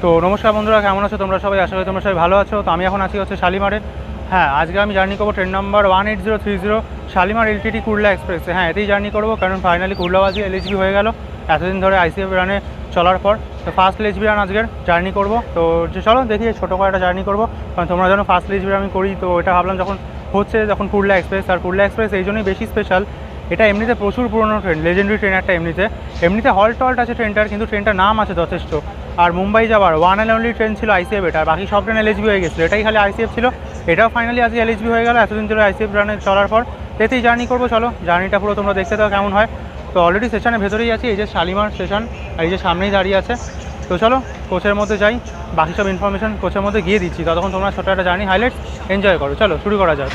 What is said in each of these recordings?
তো নমস্কার বন্ধুরা, কেমন আছো তোমরা সবাই? আশা করি তোমরা সবাই ভালো আছো। তো আমি এখন আছি হচ্ছে শালিমারে। হ্যাঁ, আজকে আমি জার্নি করবো train number 18030 Shalimar LTT Kurla এক্সপ্রেসে। হ্যাঁ, এতেই জার্নি করবো, কারণ ফাইনালি কুরলাবাজি এলএইচবি হয়ে গেল এতদিন ধরে আইসিএফ রানে চলার পর। তো ফার্স্ট এলএইচবি রান আজকের জার্নি করবো। তো চলো দেখি ছোটো করে একটা জার্নি করবো, কারণ তোমরা যেন ফার্স্ট এলএইচবি আমি করি। তো এটা ভাবলাম যখন কুরলা এক্সপ্রেস, আর কুরলা এক্সপ্রেস এই জন্যই বেশি স্পেশাল। এটা এমনিতে প্রচুর পুরনো ট্রেন, লেজেন্ডারি ট্রেন একটা। এমনিতে হল্ট আছে ট্রেনটার, কিন্তু ট্রেনটার নাম আছে যথেষ্ট। আর মুম্বাই যাওয়ার ওয়ান অ্যান্ড অনলি ট্রেন ছিল আইসিএফ এটা, বাকি সব ট্রেন এলএইচবি হয়ে গেছিলো, এটাই খালি আইসিএফ ছিল। এটাও ফাইনালি আজকে এলএইচবি হয়ে গেল এতদিন ধরে আইসিএফ রানে চলার পর। এতেই জার্নি করবো। চলো জার্নিটা পুরো তোমরা দেখতে দাও কেমন হয়। তো অলরেডি স্টেশনের ভেতরেই আছি, এই যে শালিমার স্টেশন, আর এই যে সামনেই দাঁড়িয়ে আছে। তো চলো কোচের মধ্যে যাই, বাকি সব ইনফরমেশন কোচের মধ্যে গিয়ে দিচ্ছি। ততক্ষণ তোমরা ছোটো একটা জার্নি হাইলাইটস এনজয় করো। চলো শুরু করা যাক।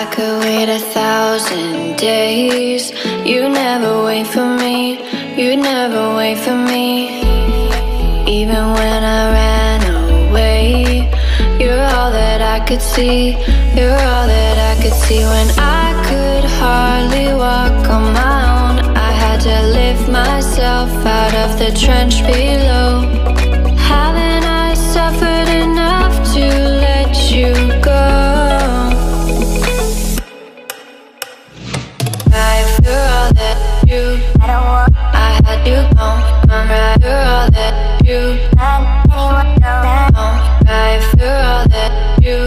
I could wait 1,000 days. You never wait for me. You never wait for me. Even when I ran away, you're all that I could see. You're all that I could see. When I could hardly walk on my own, I had to lift myself out of the trench below. Haven't I suffered enough to let you go? You're all that you, I had you gone. I'm right. You're all that you, right. You're all that you,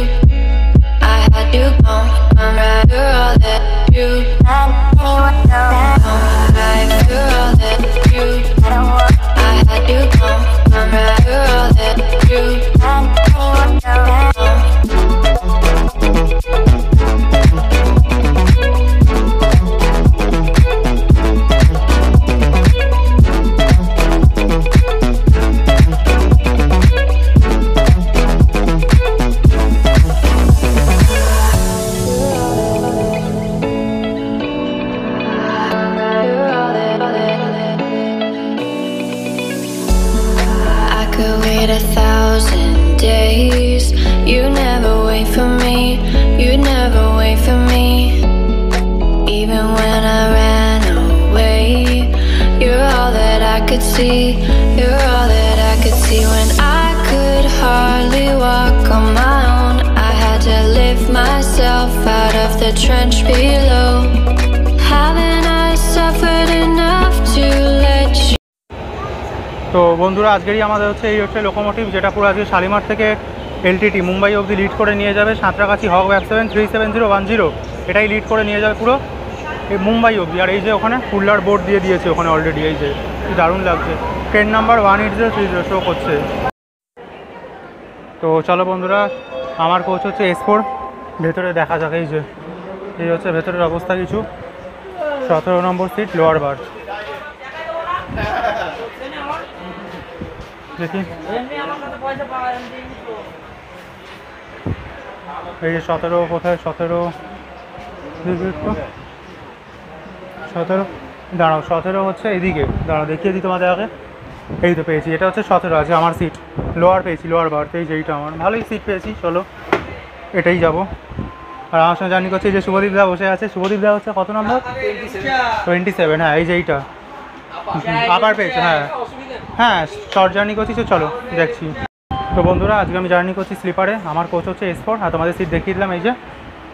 I had you gone. I'm right. You're all that you, right. You're all that you, I had you gone. I'm right. You're all that you, I could wait 1,000 days. You never wait for me. You never wait for me. Even when I ran away, you're all that I could see. You're all that I could see. When I could hardly walk on my own, I had to lift myself out of the trench below. Haven't I suffered enough to let you? তো বন্ধুরা, আজকেরই আমাদের হচ্ছে এই হচ্ছে locomotive, যেটা পুরো আজকে শালিমার থেকে এলটিটি মুম্বাই অবধি লিড করে নিয়ে যাবে। সাঁতরাগাছি হক ওয়েব 737010 এটাই লিড করে নিয়ে যাবে পুরো এই মুম্বাই অবধি। আর এই যে ওখানে কুল্লার বোর্ড দিয়ে দিয়েছে ওখানে অলরেডি, এই যে দারুণ লাগছে। ট্রেন নাম্বার 18030 শো করছে। তো চলো বন্ধুরা, আমার কোচ হচ্ছে S4, ভেতরে দেখা যাক। এই হচ্ছে ভেতরের অবস্থা কিছু। 17 নম্বর সিট, লোয়ার বার। দেখি এই যে 17 কোথায়? 17 দাঁড়াও, 17 হচ্ছে এদিকে। দাঁড়াও দেখিয়ে দিই তোমাদের আগে। এই তো পেয়েছি, এটা হচ্ছে 17 আছে আমার সিট। লোয়ার পেয়েছি, লোয়ার বার। এই যে এইটা আমার ভালোই সিট পেয়েছি। চলো এটাই যাব। আর আমার সঙ্গে জার্নি করছি যে শুভদীপ দা বসে আছে। শুভদীপ দা হচ্ছে কত নম্বর? 27। হ্যাঁ, এই যে এইটা আবার পেয়েছে। হ্যাঁ শর্ট জার্নি করছি। চলো দেখছি। তো বন্ধুরা, আজকে আমি জার্নি করছি স্লিপারে। আমার কোচ হচ্ছে S4, আর তোমাদের সিট দেখিয়ে দিলাম, এই যে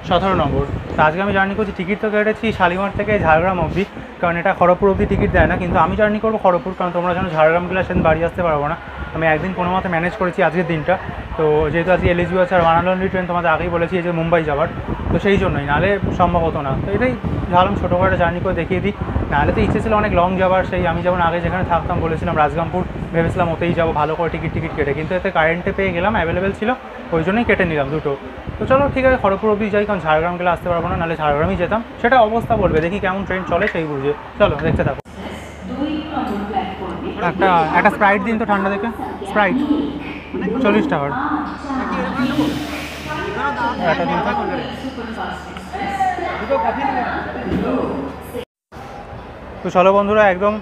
17 নম্বর। তো আজকে আমি জার্নি করছি, টিকিট তো কেটেছি শালিমার থেকে ঝাড়গ্রাম অবধি, কারণ এটা খড়গপুর অবধি টিকিট দেয় না। কিন্তু আমি জার্নি করবো খড়গপুর, কারণ তোমরা জানো ঝাড়গ্রাম গেলে সেদিন বাড়ি আসতে পারবো না। আমি একদিন কোনো মতে ম্যানেজ করেছি আজকের দিনটা। তো যেহেতু আজকে এলএইচবি আছে আর ওয়ান অ্যান্ড অনলি ট্রেন, তোমাদের আগেই বলেছি এই যে মুম্বাই যাওয়ার, তো সেই জন্যই, নাহলে সম্ভব হতো না। তো এটাই ভাবলাম ছোটো করে জার্নি করে দেখিয়ে দিই। নাহলে তো ইচ্ছে ছিল অনেক লং যাওয়ার। সেই আমি যেমন আগে যেখানে থাকতাম বলেছিলাম রাজগামপুর, ভেবেছিলাম ওতেই যাবো ভালো করে টিকিট কেটে, কিন্তু এতে কারেন্টে পেয়ে গেলাম, অ্যাভেলেবেল ছিল, ওই জন্যই কেটে নিলাম দুটো। তো চলো ঠিক আছে, খড়গপুর অবধি যাই, কারণ ঝাড়গ্রাম গেলে আসতে পারবো না, নাহলে ঝাড়গ্রামই যেতাম। সেটা অবস্থা বলবে, দেখি কেমন ট্রেন চলে সেই বুঝে। চলো দেখতে থাকো। একটা স্প্রাইট দিন তো ঠান্ডা দেখে। স্প্রাইট 40 টাকার একটা দিন। তো বন্ধুরা, আজকে আমি জার্নি করছি স্লিপারে। আমার কোচ হচ্ছে S4, ভেতরে দেখা যাক। এই যে 17 নম্বর সিট, লোয়ার বার। তো এই যে এইটা তো চলো বন্ধুরা, একদম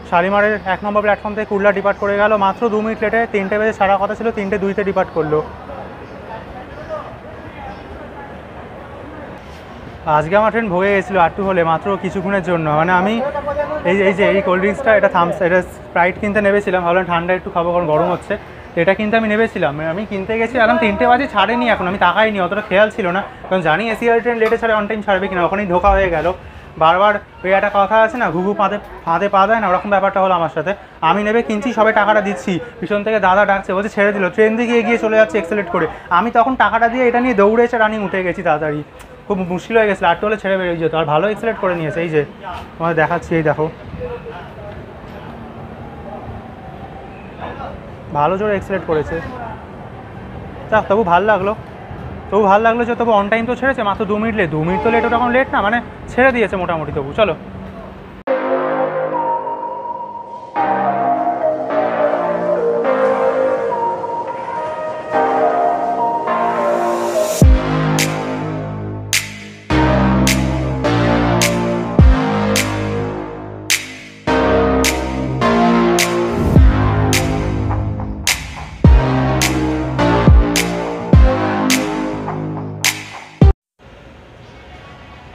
শালিমারের 1 নম্বর প্ল্যাটফর্ম থেকে কুরলা ডিপার্ট করে গেল মাত্র 2 মিনিট লেটে। 3টে বেজে ছাড়া কথা ছিল, 3টে 2-তে ডিপার্ট করলো। আজকে আমার ট্রেন ভোগে গেছিলো আটটু হলে মাত্র কিছুক্ষণের জন্য। মানে আমি এই কোল্ড ড্রিঙ্কসটা, এটা থামস, এটা স্প্রাইট কিনতে নেবেছিলাম, ভাবলাম ঠান্ডা একটু খাবো কারণ গরম হচ্ছে। এটা কিনতে আমি নেবেছিলাম, আমি কিনতে গেছি আরাম 3টে বাজে, ছাড়েনি এখন। আমি তাকাইনি, অতটা খেয়াল ছিল না, কারণ জানি এসিআর ট্রেন লেটে ছাড়ে, অন টাইম ছাড়বে কিনা। ওখানেই ধোকা হয়ে গেল। বারবার ওই একটা কথা আছে না, ঘুঘু ফাঁদে পা দেয় না, ওরকম ব্যাপারটা হলো আমার সাথে। আমি নেবে কিনছি, সবে টাকাটা দিচ্ছি, পিছন থেকে দাদা ডাকছে, বলছে ছেড়ে দিল, ট্রেন দিকে এগিয়ে চলে যাচ্ছে এক্সেলেট করে। আমি তখন টাকাটা দিয়ে এটা নিয়ে দৌড়ে এসে রানিং উঠে গেছি তাড়াতাড়ি। খুব মুশকিল হয়ে গেছিলো, আটটু হলে ছেড়ে বেরিয়ে যেত। আর ভালো এক্সেলেট করে নিয়েছে, এই যে তোমাদের দেখাচ্ছি, এই দেখো ভালো জোরে এক্সেলেট করেছে। যাক, তবু ভালো লাগলো যে তবু অন টাইম তো ছেড়েছে, মাত্র 2 মিনিট লেট। 2 মিনিট তো লেট, ওটা এখন লেট না, মানে ছেড়ে দিয়েছে মোটামুটি। তবু চলো।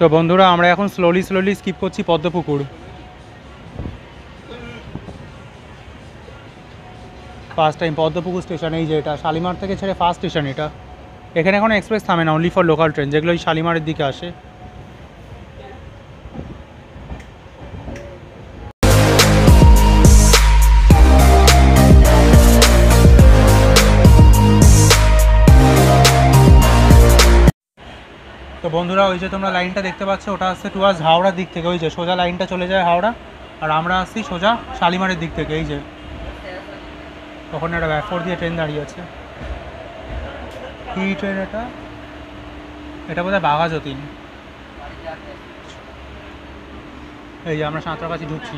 তো বন্ধুরা, আমরা এখন স্লোলি স্কিপ করছি Padmapukur. First time Padmapukur station, এই যে এটা শালিমার থেকে ছেড়ে ফার্স্ট স্টেশন এটা। এখানে এখন এক্সপ্রেস থামে না, অনলি ফর লোকাল ট্রেন, যেগুলো ওই শালিমারের দিকে আসে। তো বন্ধুরা, ওই যে তোমরা লাইনটা দেখতে পাচ্ছ, ওটা আসছে টুয়ার্স হাওড়ার দিক থেকে। ওই যে সোজা লাইনটা চলে যায় হাওড়া, আর আমরা আসছি সোজা শালিমারের দিক থেকে। এই যে তখন একটা ব্যাকফোর দিয়ে ট্রেন দাঁড়িয়ে আছে। কি ট্রেন এটা? এটা বোধহয় বাঘাযতীন। এই যে আমরা সাঁতরাগাছি ঢুকছি।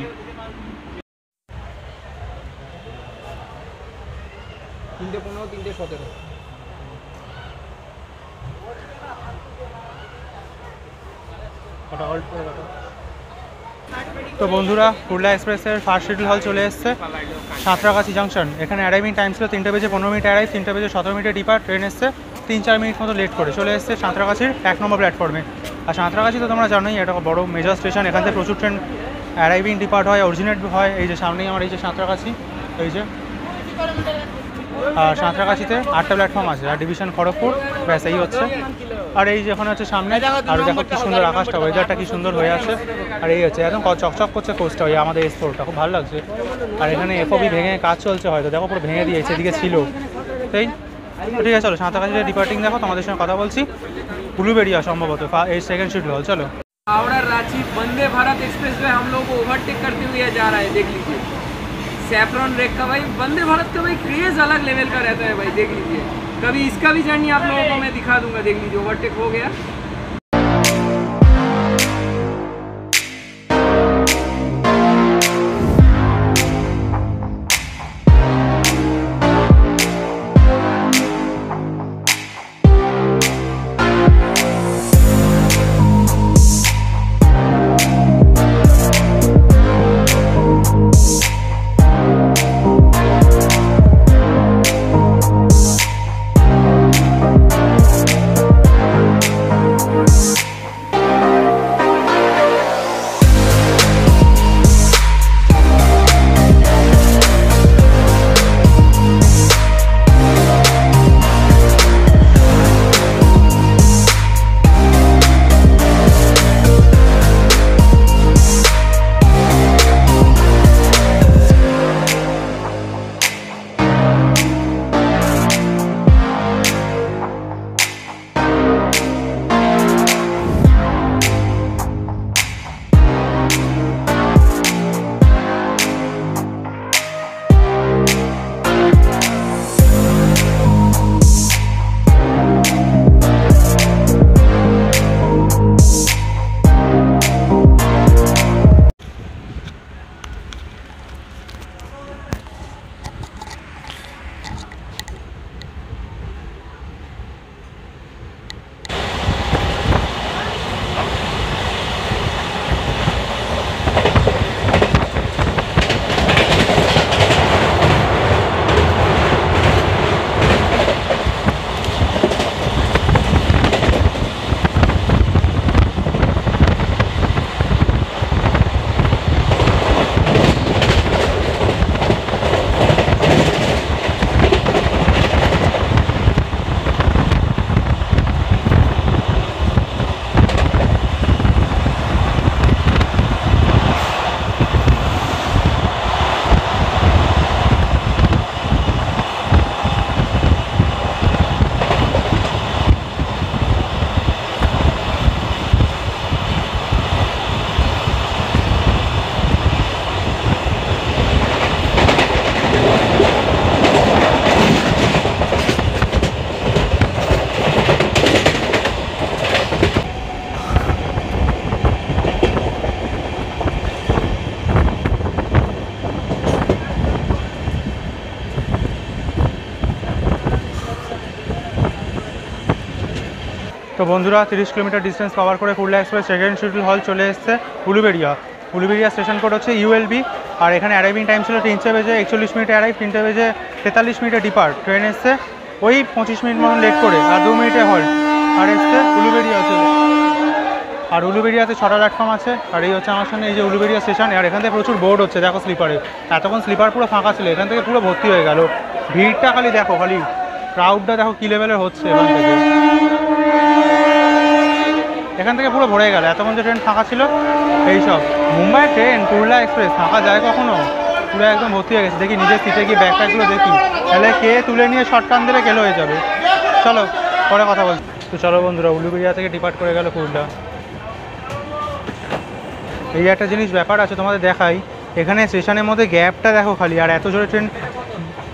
তিনটে 15, 3টে 17। তো বন্ধুরা, কুরলা এক্সপ্রেসের ফার্স্ট শিডিউল হল চলে এসছে সাঁতরাগাছি জাংশন। এখানে অ্যারাইভিং টাইম ছিল 3টে বেজে 15 মিনিট অ্যারাইভ, 3টে বেজে 17 মিনিটে ডিপার্ট। ট্রেন এসছে 3-4 মিনিট মতো লেট করে, চলে এসছে সাঁতরাগাছির 1 নম্বর প্ল্যাটফর্মে। আর সাঁতরাগাছি তো তোমরা জানোই, এটা বড় মেজর স্টেশন, এখান থেকে প্রচুর ট্রেন অ্যারাইভিং ডিপার্ট হয়, অরিজিনেট হয়। এই যে সামনেই আমার এই যে সাঁতরাগাছি, এই যে। আর সাঁতরাগাছিতে 8টা প্ল্যাটফর্ম আছে, আর ডিভিশন খড়গপুর, ব্যাস এই হচ্ছে। আর এই যে ওখানে হচ্ছে সামনে, আর দেখো কি সুন্দর আকাশটা, ওয়েদারটা কি সুন্দর হয়ে আছে। আর এই হচ্ছে একদম চকচক করছে কোস্টটা, ওই আমাদের এক্সপোর্টটা খুব ভালো লাগছে। আর এখানে এফওবি ভেঙে কাজ চলছে হয়তো, দেখো পুরো ভেঙে দিয়েছে, এদিকে ছিল। তাই ঠিক আছে, চলো সাঁতরাগাছিতে ডিপার্টিং দেখো, তোমাদের সঙ্গে কথা বলছি। ব্লুবেরিয়া সম্ভবত এই সেকেন্ড শিডিউল হল। চলো। हावड़ा रांची वंदे भारत एक्सप्रेस वे हम लोग को ओवरटेक करते हुए जा रहा है, देख लीजिए। सैफ्रॉन रेक का भाई, वंदे भारत का भाई क्रेज अलग लेवल का रहता है भाई, देख लीजिए। कभी इसका भी जर्नी आप लोगों को मैं दिखा दूंगा, देख लीजिए। ओवरटेक हो गया। তো বন্ধুরা 30 কিলোমিটার ডিস্টেন্স কভার করে কুরলা এক্সপ্রেস সেকেন্ড শিডিউল হল চলে এসছে উলুবেড়িয়া। উলুবেড়িয়া স্টেশন কোড হচ্ছে ULB। আর এখানে অ্যারাইভিং টাইম ছিল 3টে বেজে 41 মিনিটে অ্যারাইভ, 3টে বেজে 43 মিনিটে ডিপার্ট। ট্রেন এসছে ওই 25 মিনিট মতন লেট করে, আর 2 মিনিটে হল্ট। আর এসছে উলুবেড়িয়া চলে। আর উলুবেড়িয়াতে 6টা প্ল্যাটফর্ম আছে। আর এই হচ্ছে আমার সামনে এই যে উলুবেড়িয়া স্টেশন। আর এখান থেকে প্রচুর বোর্ড হচ্ছে দেখো স্লিপারে। এতক্ষণ স্লিপার পুরো ফাঁকা ছিল, এখান থেকে পুরো ভর্তি হয়ে গেল। ভিড়টা খালি দেখো, খালি ক্রাউডটা দেখো কী লেভেলের হচ্ছে। এখান থেকে পুরো ভরে গেল, এতক্ষণ যে ট্রেন ফাঁকা ছিল। এইসব মুম্বাইয়ের ট্রেন কুরলা এক্সপ্রেস ফাঁকা যায় কখনো? পুরো একদম ভর্তি হয়ে গেছে। দেখি নিজের সিটে গিয়ে ব্যাগপ্যাকগুলো দেখি, তাহলে কে তুলে নিয়ে শর্ট টান দিলে গেলে হয়ে যাবে। চলো পরে কথা বলছি। তো চলো বন্ধুরা, উলুবেড়িয়া থেকে ডিপার্ট করে গেল কুরলা। এই একটা জিনিস ব্যাপার আছে তোমাদের দেখাই, এখানে স্টেশনের মধ্যে গ্যাপটা দেখো খালি। আর এত জোরে ট্রেন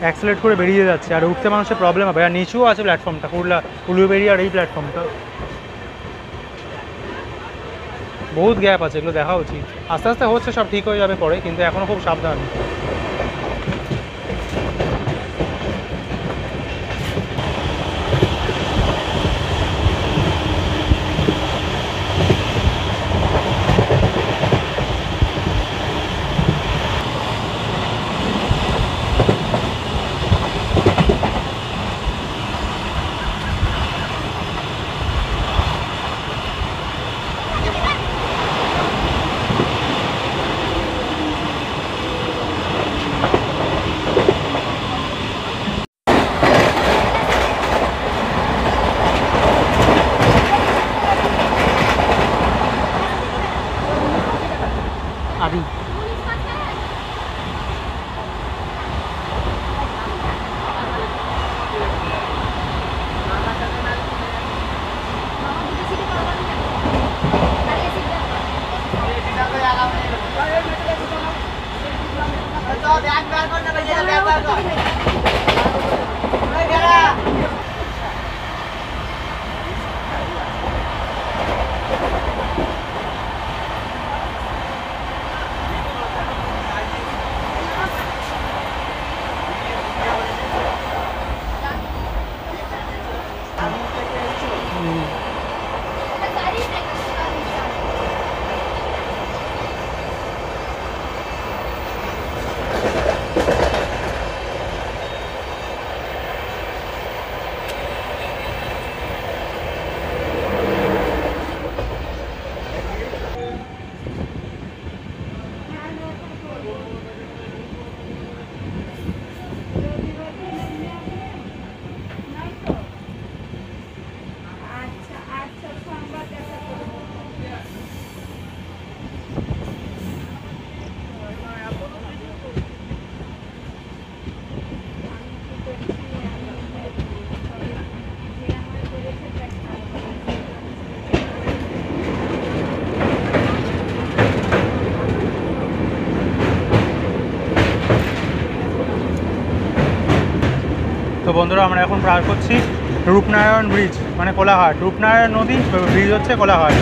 অ্যাক্সিলেট করে বেরিয়ে যাচ্ছে, আর উঠতে মানুষের প্রবলেম হবে। আর নিচুও আছে প্ল্যাটফর্মটা, কুরলা উলুবেড়িয়ার এই প্ল্যাটফর্মটা বহুত গ্যাপ আছে, এগুলো দেখা উচিত। আস্তে আস্তে হচ্ছে, সব ঠিক হয়ে যাবে পরে, কিন্তু এখনও খুব সাবধান। আদি তো বন্ধুরা, আমরা এখন পার করছি রূপনারায়ণ ব্রিজ, মানে কোলাঘাট। রূপনারায়ণ নদী, ব্রিজ হচ্ছে কোলাঘাট।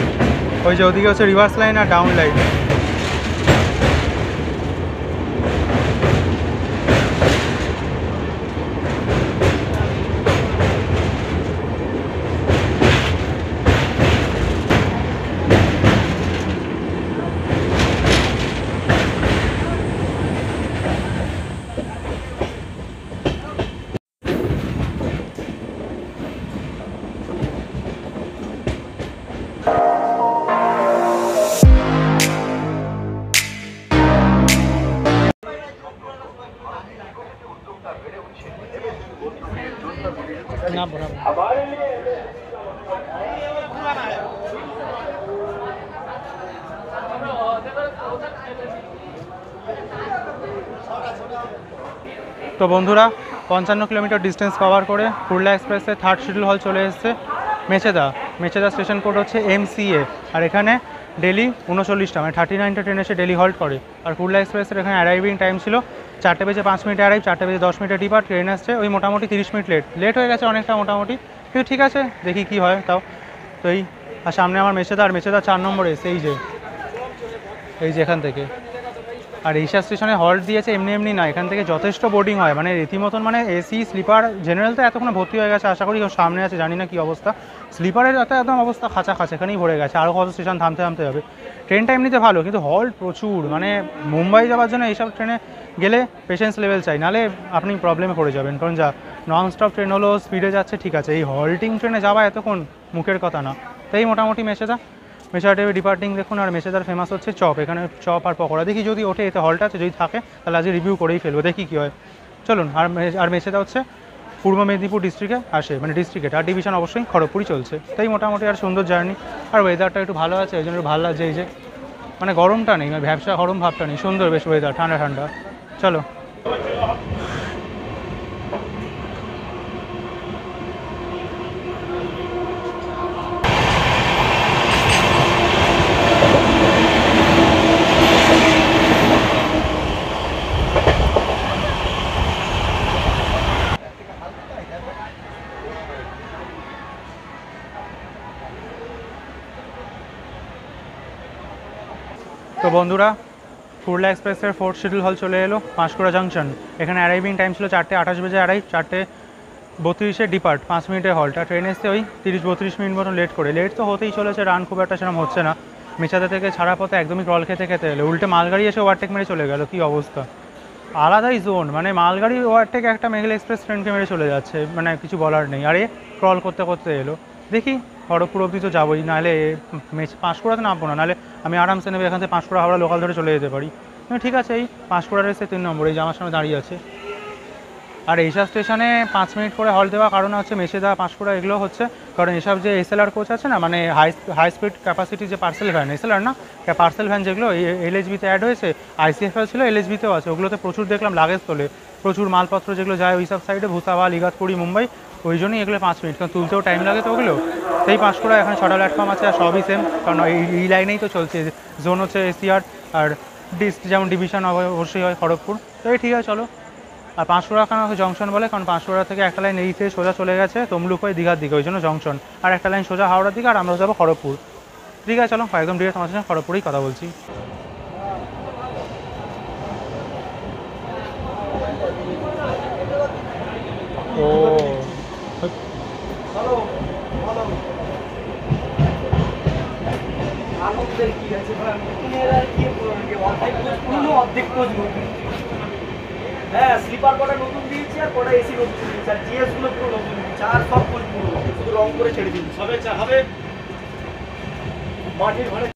ওই যে ওদিকে হচ্ছে রিভার্স লাইন আর ডাউন লাইন। না বরাবর তো বন্ধুরা, 55 কিলোমিটার ডিস্টেন্স কভার করে কুরলা এক্সপ্রেসের থার্ড শিডিউল হল চলে এসেছে মেচেদা। মেচেদা স্টেশন কোড হচ্ছে MCA। আর এখানে ডেলি 39টা মানে 39টা ট্রেন এসে ডেলি হল্ট করে। আর কুরলা এক্সপ্রেসের এখানে অ্যারাইভিং টাইম ছিল 4টে বেজে 5 মিনিটে অ্যারাইভ, 4টে বেজে 10 মিনিটে ডিপার্ট। ট্রেন আসছে ওই মোটামুটি 30 মিনিট লেট হয়ে গেছে অনেকটা মোটামুটি, কিন্তু ঠিক আছে, দেখি কি হয় তাও। তো এই আর সামনে আমার মেচেদা, আর মেচেদা 4 নম্বরে এসে এই যে এখান থেকে। আর এইসা স্টেশনে হল্ট দিয়েছে এমনি এমনি না, এখান থেকে যথেষ্ট বোর্ডিং হয়, মানে রীতিমতন, মানে এসি স্লিপার জেনারেল তো এতক্ষণ ভর্তি হয়ে গেছে। আশা করি সামনে আছে, জানি না কি অবস্থা। স্লিপারের একদম অবস্থা খাঁচা খাঁচা, এখানেই ভরে গেছে, আরও কত স্টেশন থামতে থামতে হবে। ট্রেনটা এমনিতে ভালো, কিন্তু হল্ট প্রচুর, মানে মুম্বাই যাওয়ার জন্য এইসব ট্রেনে গেলে পেশেন্স লেভেল চাই, নাহলে আপনি প্রবলেমে পড়ে যাবেন। কারণ যা নন স্টপ ট্রেন হলো, স্পিডে যাচ্ছে ঠিক আছে, এই হল্টিং ট্রেনে যাওয়া এতক্ষণ মুখের কথা না। তাই মোটামুটি মেছেদা ডিপার্টিং দেখুন। আর মেছেদার ফেমাস হচ্ছে চপ, এখানে চপ আর পকোড়া। দেখি যদি ওঠে, এতে হল্ট আছে, যদি থাকে তাহলে আজকে রিভিউ করেই ফেলবো, দেখি কী হয়। চলুন। আর মেছেদা হচ্ছে পূর্ব মেদিনীপুর ডিস্ট্রিক্টে আসে, মানে ডিস্ট্রিক্টে, আর ডিভিশন অবশ্যই খড়গপুরই চলছে। তাই মোটামুটি আর সুন্দর জার্নি, আর ওয়েদারটা একটু ভালো আছে, ওই জন্য ভালো লাগছে। এই যে মানে গরমটা নেই, মানে ব্যবসা গরম ভাবটা নেই, সুন্দর বেশ ওয়েদার, ঠান্ডা ঠান্ডা। চলো। তো বন্ধুরা, পুরুলিয়া এক্সপ্রেসের 4th শিডিউল হল চলে এলো, পাঁশকুড়া জাংশন। এখানে অ্যারাইভিং টাইম ছিল 4:28 বাজে অ্যারাইভ, 4:32 ডিপার্ট, 5 মিনিটে হল্ট। আর ট্রেন এসে ওই 30-32 মিনিট মতো লেট করে। লেট তো হতেই চলেছে, রান খুব একটা সেরকম হচ্ছে না। মেছাদা থেকে ছাড়া পথে একদমই ক্রল খেতে খেতে এলো, উল্টে মালগাড়ি এসে ওভারটেক মেরে চলে গেল। কী অবস্থা, আলাদাই জোন, মানে মালগাড়ির ওভারটেক একটা মেঘেল এক্সপ্রেস ট্রেনকে মেরে চলে যাচ্ছে, মানে কিছু বলার নেই। আরে ক্রল করতে করতে এলো। দেখি খড়গপুর অবধি তো যাবোই, নাহলে পাঁশকুড়াতে নামবো না, নাহলে আমি আরামসে নেবে এখান থেকে পাঁশকুড়া হাওড়া লোকাল ধরে চলে যেতে পারি। ঠিক আছে, এই পাঁশকুড়ার এসে 3 নম্বর, এই যে আমার সামনে দাঁড়িয়ে আছে। আর এইসব স্টেশনে 5 মিনিট করে হল্ট দেওয়ার কারণ হচ্ছে মেছেদা, পাঁশকুড়া এগুলো হচ্ছে কারণ এসব যে এসএলআর কোচ আছে না, মানে হাই স্পিড ক্যাপাসিটি যে পার্সেল ভ্যান, এসএলআর না পার্সেল ভ্যান, যেগুলো এলএইচবিতে অ্যাড হয়েছে, আইসিএফএল ছিল, এলএইচবিতেও আছে, ওগুলোতে প্রচুর দেখলাম লাগেজ তোলে, প্রচুর মালপত্র যেগুলো যায় ওই সব সাইডে, ভূসাওয়াল, ইগাতপুরি, মুম্বাই, ওই জন্যই এগুলো 5 মিনিট, কারণ তুলতেও টাইম লাগে তো ওগুলো। সেই পাঁশকুড়া এখানে 6টা প্ল্যাটফর্ম আছে, আর সবই সেম, কারণ এই লাইনেই তো চলছে। জোন হচ্ছে এসিআর, আর যেমন ডিভিশন অবশ্যই হয় খড়গপুর। তো এই ঠিক আছে, চলো। আর পাঁশকুড়া কেন জংশন বলে, কারণ পাঁশকুড়া থেকে একটা লাইন এই থেকে সোজা চলে গেছে তমলুক হয়ে দীঘার দিকে, ওই জন্য জংশন। আর একটা লাইন সোজা হাওড়ার দিকে, আর আমরা যাবো খড়গপুর। ঠিক আছে, চলো একদম ডিরেক্ট তোমার সাথে খড়গপুরেই কথা বলছি। ও আনন্দের কি আছে ভাই, অর্ধেক কোচ নতুন। হ্যাঁ, স্লিপার কটা নতুন দিয়েছি, আর কটা এসি নতুন দিয়েছি, আর জিএস গুলো পুরো নতুন দিয়েছি, আর সব কোচ পুরো শুধু রং করে ছেড়ে দিয়েছি। সবে হবে মাটির ঘরে।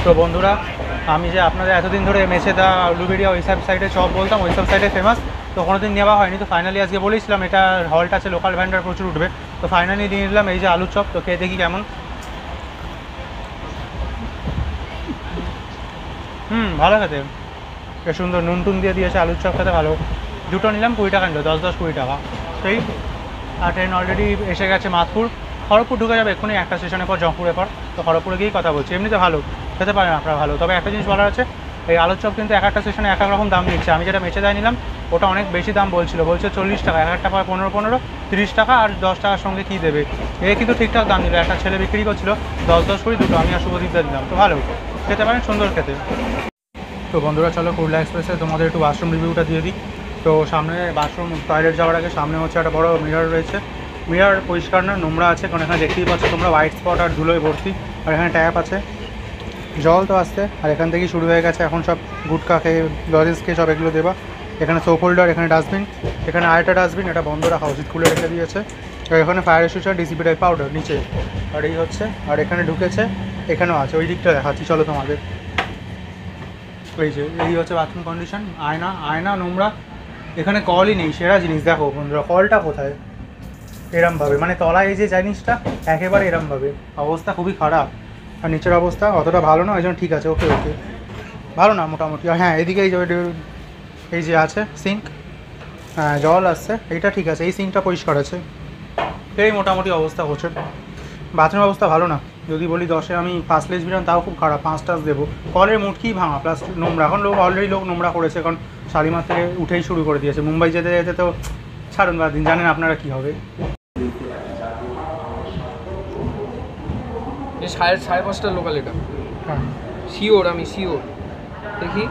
তো বন্ধুরা, আমি যে আপনাদের এতদিন ধরে মেছেদা, লুবেরিয়া ওই সব সাইডে চপ বলতাম, ওই সব সাইডে ফেমাস, তো কোনোদিন নেওয়া হয়নি। তো ফাইনালি আজকে বলেছিলাম এটা হল্ট আছে, লোকাল ভ্যান্ডার প্রচুর উঠবে, তো ফাইনালি নিয়ে নিলাম এই যে আলুর চপ। তো খেয়ে দেখি কেমন। ভালো খেতে, বেশ সুন্দর, নুন টুন দিয়ে দিয়েছে, আলুর চপ খেতে ভালো। দুটো নিলাম 20 টাকা নিল, 10 20 টাকা। সেই আর ট্রেন অলরেডি এসে গেছে মাদপুর। খড়গপুর ঢুকে যাবে এক্ষুনি, একটা স্টেশনের পর জংপুরের পর। তো খড়গপুরে গিয়েই কথা বলছি। এমনিতে ভালো, খেতে পারেন আপনারা ভালো। তবে একটা জিনিস বলার আছে, এই আলুর চপ কিন্তু এক একটা স্টেশনে এক এক রকম দাম নিচ্ছে। আমি যেটা মেচে দেয় নিলাম ওটা অনেক বেশি দাম বলছে 40 টাকা, এক একটা পায় 15, 30 টাকা, আর 10 টাকার সঙ্গে কী দেবে। এ কিন্তু ঠিকঠাক দাম দিল। একটা ছেলে বিক্রি করছিল 10 করে দুটো, আমি আর শুভদীপদা দিলাম। তো ভালো, খেতে পারেন, সুন্দর খেতে। তো বন্ধুরা চলো কুরলা এক্সপ্রেসে তোমাদের একটু বাথরুম রিভিউটা দিয়ে দিই। তো সামনে বাথরুম, টয়লেট যাওয়ার আগে সামনে হচ্ছে একটা বড় মিরর রয়েছে। মিরর পরিষ্কার না, নোংরা আছে, কারণ এখানে দেখতেই পাচ্ছ তোমরা হোয়াইট স্পট আর ধুলোয় ভর্তি। আর এখানে ট্যাপ আছে, জল তো আসতে, আর এখান থেকেই শুরু হয়ে গেছে এখন সব গুটকা খেয়ে, লজেন্স খেয়ে সব এগুলো দেবা। এখানে সোপ হোল্ডার, এখানে ডাস্টবিন, এখানে আরেকটা ডাস্টবিন, এটা বন্ধ রাখা উচিত, খুলে রেখে দিয়েছে। আর এখানে fire extinguisher, DCP type powder নিচে, আর এই হচ্ছে। আর এখানে ঢুকেছে, এখানেও আছে, ওই দিকটা দেখাচ্ছি চলো তোমাদের। এই যে এই হচ্ছে বাথরুম কন্ডিশন। আয়না, আয়না নোংরা, এখানে কলই নেই। সেরা জিনিস দেখো বন্ধুরা, কলটা কোথায়, এরমভাবে, মানে তলায় এই যে জিনিসটা একেবারে এরমভাবে, অবস্থা খুবই খারাপ। আর নিচের অবস্থা অতটা ভালো না, ওই জন্য ঠিক আছে, ওকে ওকে ভালো না মোটামুটি। আর হ্যাঁ, এদিকে এই যে আছে সিঙ্ক, হ্যাঁ জল আসছে, এইটা ঠিক আছে, এই সিঙ্কটা পরিষ্কার আছে। এই মোটামুটি অবস্থা হচ্ছে। বাথরুম অবস্থা ভালো না, যদি বলি 10-এ আমি 5 লেসবিরান, তাও খুব খারাপ, 5 দেবো। কলের মুটকি ভাঙা, প্লাস নোংরা। এখন অলরেডি লোক নোংরা করেছে, কারণ শালিমার থেকে উঠেই শুরু করে দিয়েছে। মুম্বাই যেতে যেতে তো ছাড়ুন বা দিন, জানেন আপনারা কী হবে। সাড়ে 5:30 লোকাল এটা, হ্যাঁ শিওর, আমি শিওর। দেখি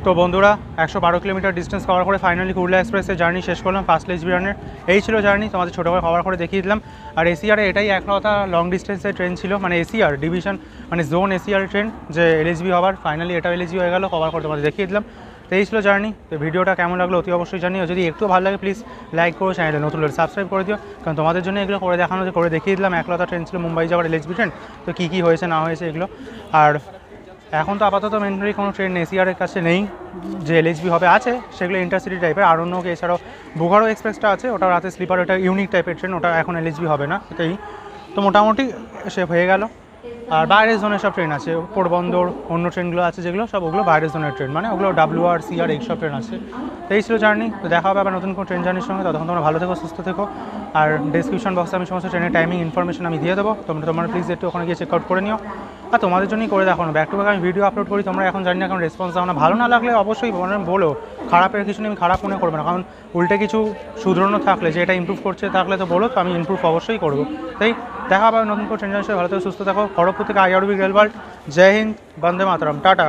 তো বন্ধুরা 112 কিলোমিটার ডিস্টেন্স কভার করে ফাইনালি কুরলা এক্সপ্রেসের জার্নি শেষ করলাম। ফার্স্ট লেসবিরানের এই ছিল জার্নি, তোমাদের ছোটো করে কভার করে দেখিয়ে দিলাম। আর এসিআরে এটাই এক কথা লং ডিস্টেন্সের ট্রেন ছিল, মানে এসিআর ডিভিশন, মানে জোন এসিআর ট্রেন, যে এলএসবি হবার ফাইনালি এটাও এলএসবি হয়ে গেল, কভার করে তোমাদের দেখিয়ে দিলাম। তো এই ছিল জার্নি। তো ভিডিওটা কেমন লাগলো অতি অবশ্যই জানিও। যদি একটু ভালো লাগে প্লিজ লাইক করো, চ্যানেলে নতুন হলে সাবস্ক্রাইব করে দিও, কারণ তোমাদের জন্য এগুলো করে দেখানো, করে দেখিয়ে দিলাম। একলতা ট্রেন ছিল মুম্বাই যাওয়ার এলএসবি ট্রেন, তো কী কী হয়েছে না হয়েছে এগুলো। আর এখন তো আপাতত মেনলি কোনো ট্রেন এসিআরের কাছে নেই যে এলএসবি হবে, আছে সেগুলো ইন্টারসিটি টাইপের। আরণ্যক, এছাড়াও বোকারো এক্সপ্রেসটা আছে, ওটা রাতে স্লিপার, ওটা ইউনিক টাইপের ট্রেন, ওটা এখন এলএসবি হবে না এটাই। তো মোটামুটি সে হয়ে গেল। আর বাইরের জোনের সব ট্রেন আছে, পোরবন্দর অন্য ট্রেনগুলো আছে যেগুলো, সব ওগুলো বাইরের জোনের ট্রেন, মানে ওগুলো WR CR এইসব ট্রেন আছে। তো এই ছিল জার্নি। তো দেখা হবে আবার নতুন কোনো ট্রেন জার্নির সঙ্গে। ততক্ষণ তোমরা ভালো থেকো, সুস্থ থেকো। আর ডেসক্রিপশন বক্সে আমি সমস্ত ট্রেনের টাইমিং ইনফরমেশন আমি দিয়ে দেবো, তোমরা প্লিজ একটু ওখানে গিয়ে চেক আউট করে নিও। আর তোমাদের জন্যই করে দেখানো, ব্যাক টু ব্যাক আমি ভিডিও আপলোড করি, তোমরা এখন জানি না এখন রেসপন্স দাও না। ভালো না লাগলে অবশ্যই বলো, খারাপের কিছু নেই, আমি খারাপ মনে করবো না, কারণ উল্টে কিছু শুধরানো থাকলে, যে এটা ইমপ্রুভ করছে থাকলে তো বলো, তো আমি ইমপ্রুভ অবশ্যই করবো। তাই দেখা হবে নতুন করে ট্রেন জার্নি। ভালো থেকে সুস্থ থাকো। খড়গপুর থেকে IRB রেলওয়ার্ল্ড। জয় হিন্দ, বন্দে মাতরম, টাটা।